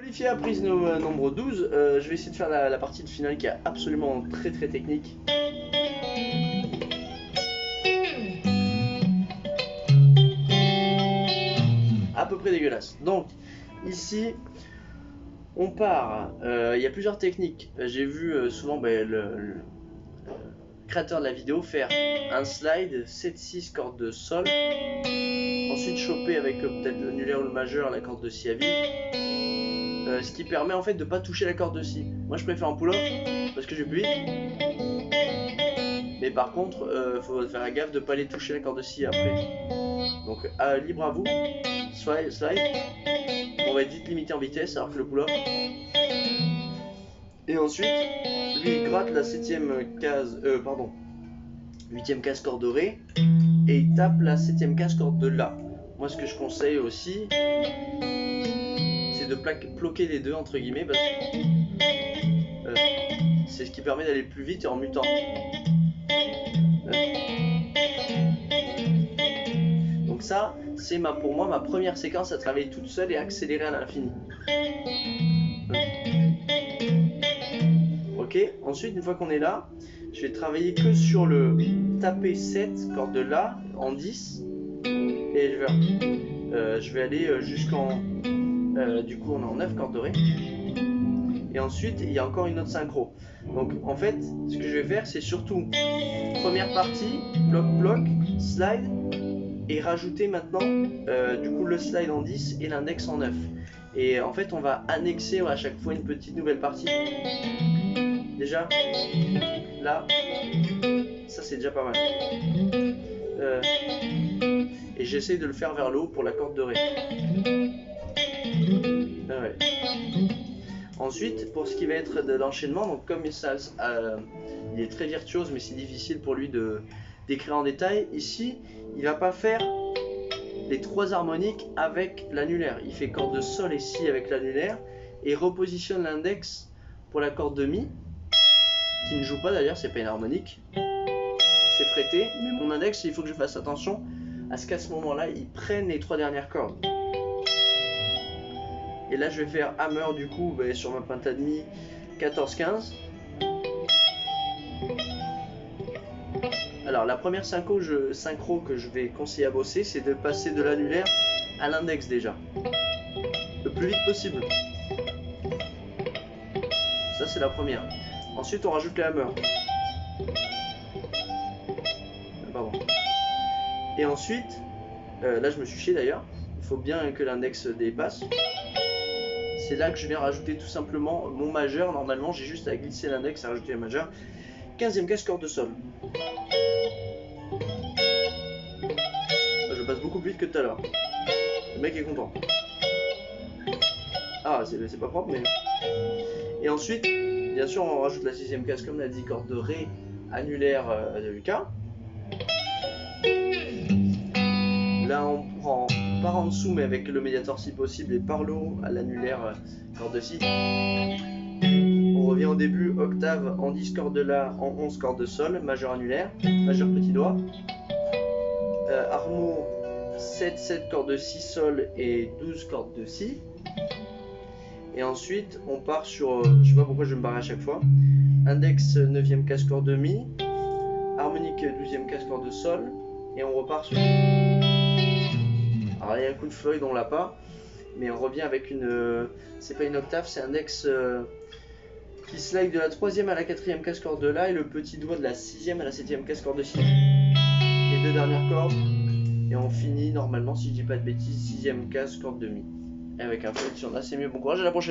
Modifier la prise nombre 12, je vais essayer de faire la partie de finale qui est absolument très technique. À peu près dégueulasse. Donc, ici, on part. Il y a plusieurs techniques. J'ai vu souvent le créateur de la vidéo faire un slide 7-6 corde de sol. Ensuite, choper avec peut-être l'annulaire ou le majeur la corde de si à vide. Ce qui permet en fait de pas toucher la corde de si. Moi je préfère en pull-off parce que je vais plus vite. Mais par contre, faut faire la gaffe de pas aller toucher la corde de si après. Donc libre à vous. Slide. On va être vite limité en vitesse alors que le pull-off. Et ensuite, lui il gratte la 7ème case, 8ème case corde de ré et il tape la 7ème case corde de la. Moi ce que je conseille aussi, de bloquer les deux entre guillemets parce que c'est ce qui permet d'aller plus vite et en mutant. Donc ça, c'est pour moi ma première séquence à travailler toute seule et accélérer à l'infini. Ok, ensuite une fois qu'on est là, je vais travailler que sur le taper 7 corde de la en 10 et je vais aller jusqu'en du coup on est en 9 cordes de ré et ensuite il y a encore une autre synchro. Donc en fait ce que je vais faire c'est surtout première partie bloc slide et rajouter maintenant du coup le slide en 10 et l'index en 9 et en fait on va annexer à chaque fois une petite nouvelle partie. Déjà là ça c'est déjà pas mal et j'essaie de le faire vers le haut pour la corde de ré. Ouais. Ensuite, pour ce qui va être de l'enchaînement, donc comme ça, il est très virtuose, mais c'est difficile pour lui de d'écrire en détail. Ici, il va pas faire les 3 harmoniques avec l'annulaire. Il fait corde de sol et si avec l'annulaire et repositionne l'index pour la corde de mi, qui ne joue pas d'ailleurs, c'est pas une harmonique, c'est fretté. Mais mon index, il faut que je fasse attention à ce qu'à ce moment-là, il prenne les 3 dernières cordes. Et là je vais faire hammer du coup sur ma pentademi 14-15. Alors la première synchro que je vais conseiller à bosser, c'est de passer de l'annulaire à l'index déjà. Le plus vite possible. Ça c'est la première. Ensuite on rajoute les hammers. Pardon. Et ensuite, là je me suis chié d'ailleurs, il faut bien que l'index dépasse. C'est là que je viens rajouter tout simplement mon majeur. Normalement, j'ai juste à glisser l'index et rajouter le majeur. 15ème case corde de sol. Je passe beaucoup plus vite que tout à l'heure. Le mec est content. Ah, c'est pas propre, mais. Et ensuite, bien sûr, on rajoute la 6ème case comme l'a dit, corde de ré annulaire de Lucas. Là, on prend par en dessous, mais avec le médiator si possible, et par le haut à l'annulaire corde de si. On revient au début, octave en 10 cordes de la, en 11 cordes de sol, majeur annulaire, majeur petit doigt. Harmo 7 cordes de si sol et 12 cordes de si. Et ensuite, on part sur, je sais pas pourquoi je me barre à chaque fois, index 9ème case corde de mi, harmonique 12ème case corde de sol, et on repart sur. Alors il y a un coup de Floyd, on l'a pas, mais on revient avec une. C'est pas une octave, c'est un index qui slide de la 3ème à la 4ème case corde de la et le petit doigt de la 6ème à la 7ème case corde de si. Les 2 dernières cordes, et on finit normalement, si je dis pas de bêtises, 6ème case corde de mi. Et avec un Floyd, si on a, c'est mieux. Bon courage, à la prochaine.